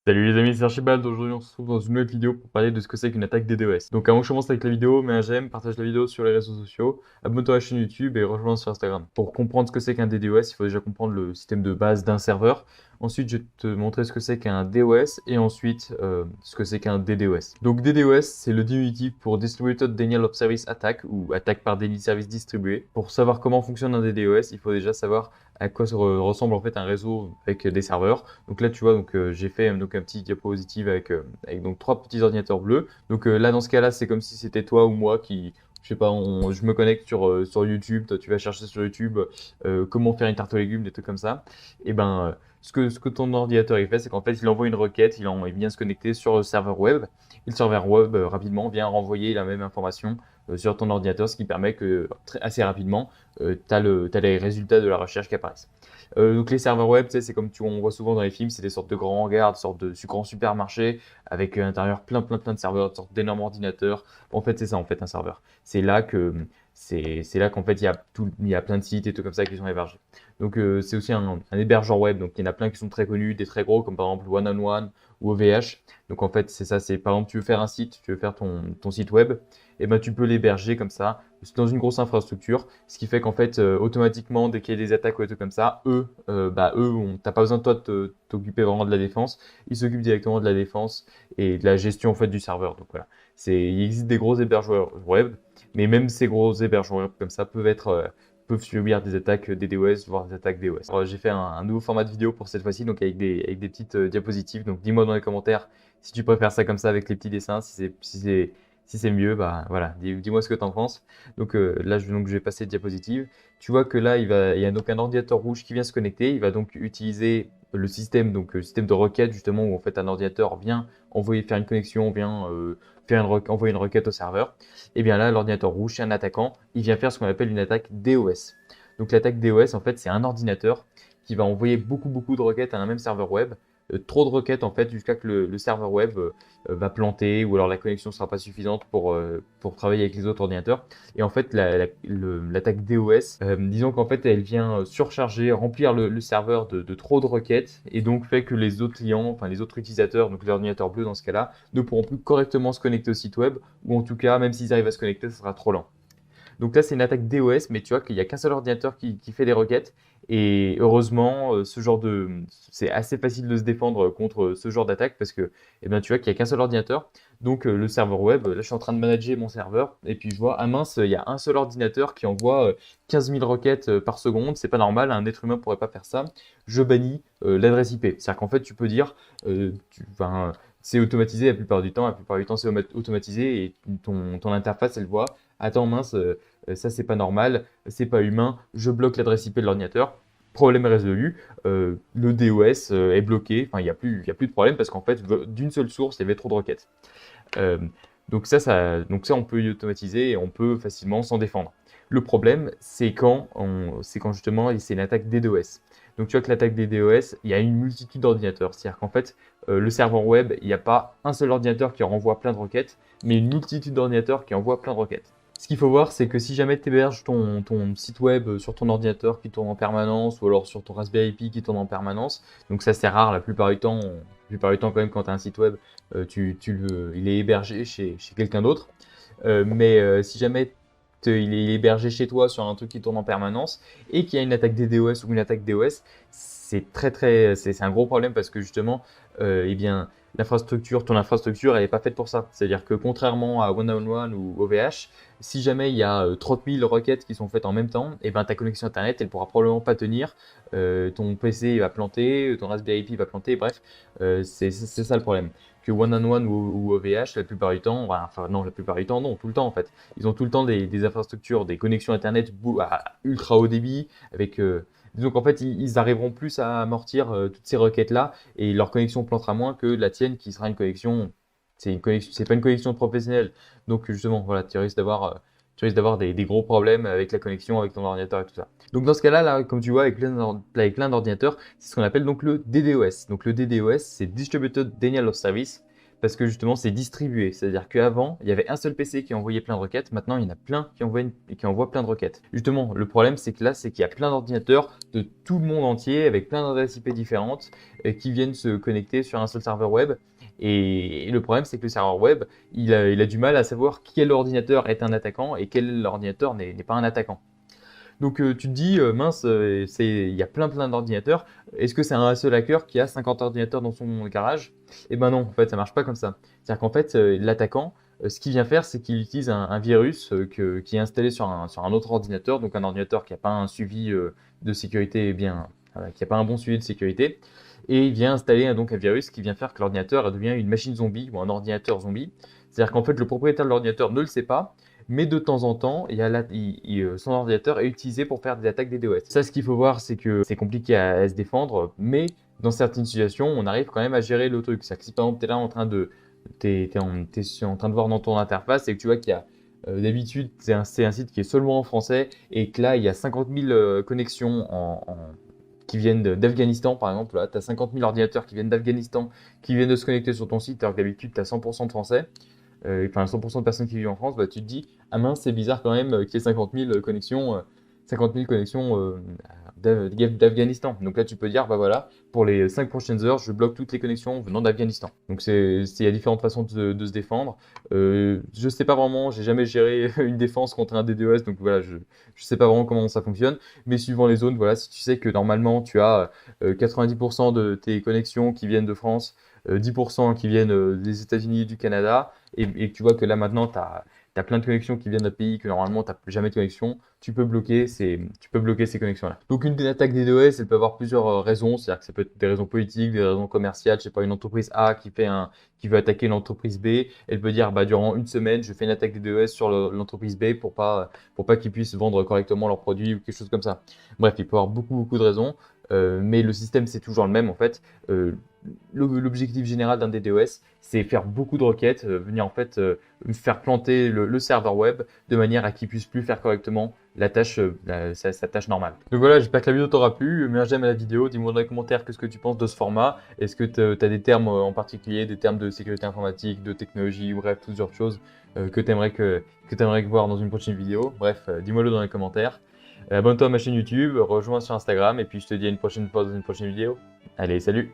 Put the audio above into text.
Salut les amis, c'est Archibald. Aujourd'hui, on se retrouve dans une nouvelle vidéo pour parler de ce que c'est qu'une attaque DDoS. Donc, avant que je commence avec la vidéo, mets un j'aime, partage la vidéo sur les réseaux sociaux, abonne-toi à la chaîne YouTube et rejoins sur Instagram. Pour comprendre ce que c'est qu'un DDoS, il faut déjà comprendre le système de base d'un serveur. Ensuite, je vais te montrer ce que c'est qu'un DOS et ensuite ce que c'est qu'un DDoS. Donc, DDoS, c'est le diminutif pour Distributed Denial of Service Attack ou attaque par déni de service distribué. Pour savoir comment fonctionne un DDoS, il faut déjà savoir à quoi ressemble en fait un réseau avec des serveurs. Donc là, tu vois, j'ai fait donc un petit diapositive avec donc trois petits ordinateurs bleus. Donc là, dans ce cas-là, c'est comme si c'était toi ou moi qui, je sais pas, je me connecte sur YouTube. Toi, tu vas chercher sur YouTube comment faire une tarte aux légumes, des trucs comme ça. Et ben, ce que ton ordinateur il fait, c'est qu'en fait, il envoie une requête, il vient se connecter sur le serveur web. Et le serveur web rapidement vient renvoyer la même information sur ton ordinateur, ce qui permet que assez rapidement, tu as les résultats de la recherche qui apparaissent. Donc les serveurs web, tu sais, c'est comme on voit souvent dans les films, c'est des sortes de grands hangars, des sortes de grands supermarchés avec à l'intérieur plein de serveurs, des sortes d'énormes ordinateurs. En fait, c'est ça en fait un serveur. C'est là qu'en fait il y a plein de sites et tout comme ça qui sont hébergés. Donc c'est aussi un hébergeur web. Donc il y en a plein qui sont très connus, des très gros comme par exemple One on One ou OVH. Donc en fait c'est ça, c'est par exemple tu veux faire un site, tu veux faire ton site web, et ben tu peux l'héberger comme ça dans une grosse infrastructure, ce qui fait qu'en fait, automatiquement, dès qu'il y a des attaques ou des trucs comme ça, t'as pas besoin de toi de t'occuper vraiment de la défense. Ils s'occupent directement de la défense et de la gestion en fait du serveur. Donc voilà, il existe des gros hébergeurs web, mais même ces gros hébergeurs web comme ça peuvent subir des attaques DDoS, voire des attaques DOS. Alors, j'ai fait un nouveau format de vidéo pour cette fois-ci, donc avec des petites diapositives. Donc dis-moi dans les commentaires si tu préfères ça comme ça avec les petits dessins, si c'est mieux, bah voilà, dis-moi ce que tu en penses. Donc là, je vais passer de diapositive. Tu vois que là, il y a donc un ordinateur rouge qui vient se connecter. Il va donc utiliser le système, donc le système de requête justement où en fait un ordinateur vient faire une connexion, vient envoyer une requête au serveur. Et bien là, l'ordinateur rouge, c'est un attaquant. Il vient faire ce qu'on appelle une attaque DOS. Donc l'attaque DOS, en fait, c'est un ordinateur qui va envoyer beaucoup de requêtes à un même serveur web. Trop de requêtes en fait jusqu'à que le serveur web va planter ou alors la connexion ne sera pas suffisante pour travailler avec les autres ordinateurs. Et en fait, l'attaque DOS, disons qu'en fait, elle vient surcharger, remplir le serveur de trop de requêtes et donc fait que les autres clients, enfin les autres utilisateurs, donc l'ordinateur bleu dans ce cas-là, ne pourront plus correctement se connecter au site web ou en tout cas, même s'ils arrivent à se connecter, ça sera trop lent. Donc là, c'est une attaque DOS, mais tu vois qu'il n'y a qu'un seul ordinateur qui fait des requêtes. Et heureusement, c'est assez facile de se défendre contre ce genre d'attaque parce que, eh bien, tu vois qu'il n'y a qu'un seul ordinateur. Donc le serveur web, là, je suis en train de manager mon serveur et puis je vois, ah mince, il y a un seul ordinateur qui envoie 15 000 requêtes par seconde. C'est pas normal, un être humain ne pourrait pas faire ça. Je bannis l'adresse IP. C'est-à-dire qu'en fait, tu peux dire, c'est automatisé la plupart du temps. La plupart du temps, c'est automatisé et ton interface, elle voit. Attends, mince, ça c'est pas normal, c'est pas humain, je bloque l'adresse IP de l'ordinateur. Problème résolu, le DOS est bloqué, enfin il y a plus de problème parce qu'en fait, d'une seule source, il y avait trop de requêtes. Euh, donc ça, on peut y automatiser et on peut facilement s'en défendre. Le problème, c'est quand justement c'est une attaque DDoS. Donc tu vois que l'attaque DDoS, il y a une multitude d'ordinateurs. C'est-à-dire qu'en fait, le serveur web, il n'y a pas un seul ordinateur qui renvoie plein de requêtes, mais une multitude d'ordinateurs qui envoient plein de requêtes. Ce qu'il faut voir, c'est que si jamais tu héberges ton site web sur ton ordinateur qui tourne en permanence ou alors sur ton Raspberry Pi qui tourne en permanence, donc ça c'est rare la plupart du temps, quand même quand tu as un site web, il est hébergé chez quelqu'un d'autre. Mais si jamais il est hébergé chez toi sur un truc qui tourne en permanence et qu'il y a une attaque DDoS ou une attaque DOS, c'est un gros problème parce que justement, eh bien, ton infrastructure, elle n'est pas faite pour ça. C'est-à-dire que contrairement à One-on-One ou OVH, si jamais il y a 30 000 requêtes qui sont faites en même temps, et ben ta connexion internet, elle pourra probablement pas tenir. Ton PC va planter, ton Raspberry Pi va planter, bref, c'est ça le problème. Que One-on-One ou OVH, la plupart du temps, enfin non, la plupart du temps, non, tout le temps en fait. Ils ont tout le temps des infrastructures, des connexions internet à ultra haut débit, avec disons qu'en fait, ils arriveront plus à amortir toutes ces requêtes-là et leur connexion plantera moins que la tienne qui sera une connexion. C'est pas une connexion professionnelle. Donc justement, voilà, tu risques d'avoir des gros problèmes avec la connexion, avec ton ordinateur et tout ça. Donc dans ce cas-là, là, comme tu vois, avec plein d'ordinateurs, c'est ce qu'on appelle donc le DDoS. Donc le DDoS, c'est Distributed Denial of Service. parce que justement c'est distribué. C'est-à-dire qu'avant, il y avait un seul PC qui envoyait plein de requêtes, maintenant il y en a plein qui envoient plein de requêtes. Justement, le problème c'est que là, c'est qu'il y a plein d'ordinateurs de tout le monde entier avec plein d'adresses IP différentes qui viennent se connecter sur un seul serveur web. Et le problème, c'est que le serveur web, il a du mal à savoir quel ordinateur est un attaquant et quel ordinateur n'est pas un attaquant. Donc tu te dis, mince, il y a plein d'ordinateurs. Est-ce que c'est un seul hacker qui a 50 ordinateurs dans son garage? Eh ben non, en fait, ça marche pas comme ça. C'est-à-dire qu'en fait, l'attaquant, ce qu'il vient faire, c'est qu'il utilise un virus qui est installé sur un autre ordinateur, donc un ordinateur qui n'a pas un suivi de sécurité bien, qui n'a pas un bon suivi de sécurité. Et il vient installer donc un virus qui vient faire que l'ordinateur devient une machine zombie ou un ordinateur zombie. C'est-à-dire qu'en fait, le propriétaire de l'ordinateur ne le sait pas, mais de temps en temps, son ordinateur est utilisé pour faire des attaques DDoS. Ça, ce qu'il faut voir, c'est que c'est compliqué à se défendre, mais dans certaines situations, on arrive quand même à gérer le truc. C'est-à-dire que si par exemple, tu es là en train en train de voir dans ton interface et que tu vois qu'il y a d'habitude, c'est un site qui est seulement en français et que là, il y a 50 000 connexions qui viennent d'Afghanistan, par exemple. Là, tu as 50 000 ordinateurs qui viennent d'Afghanistan, qui viennent de se connecter sur ton site, alors que d'habitude, tu as 100% de français. Enfin 100% de personnes qui vivent en France, bah, tu te dis, ah mince, c'est bizarre quand même qu'il y ait 50 000 connexions, d'Afghanistan. Donc là, tu peux dire, bah voilà, pour les 5 prochaines heures, je bloque toutes les connexions venant d'Afghanistan. Donc il y a différentes façons de se défendre. Je sais pas vraiment, j'ai jamais géré une défense contre un DDoS, donc voilà, je sais pas vraiment comment ça fonctionne. Mais suivant les zones, voilà, si tu sais que normalement tu as 90% de tes connexions qui viennent de France, 10% qui viennent des États-Unis et du Canada, et que tu vois que là maintenant tu as plein de connexions qui viennent d'un pays que normalement tu n'as jamais de connexion, tu peux bloquer ces connexions-là. Donc une attaque DDoS, elle peut avoir plusieurs raisons, c'est-à-dire que ça peut être des raisons politiques, des raisons commerciales, je sais pas, une entreprise A qui veut attaquer l'entreprise B, elle peut dire bah, durant une semaine, je fais une attaque DDoS sur l'entreprise B pour pas qu'ils puissent vendre correctement leurs produits ou quelque chose comme ça. Bref, il peut y avoir beaucoup de raisons, mais le système c'est toujours le même en fait. L'objectif général d'un DDoS, c'est faire beaucoup de requêtes, venir en fait faire planter le serveur web de manière à qu'il puisse plus faire correctement la tâche, sa tâche normale. Donc voilà, j'espère que la vidéo t'aura plu. Mets un j'aime à la vidéo, dis-moi dans les commentaires qu'est-ce que tu penses de ce format. Est-ce que tu as des termes en particulier, des termes de sécurité informatique, de technologie, bref, toutes sortes de choses que tu aimerais voir dans une prochaine vidéo. Bref, dis-moi-le dans les commentaires. Abonne-toi à ma chaîne YouTube, rejoins sur Instagram et puis je te dis à une prochaine fois dans une prochaine vidéo. Allez, salut!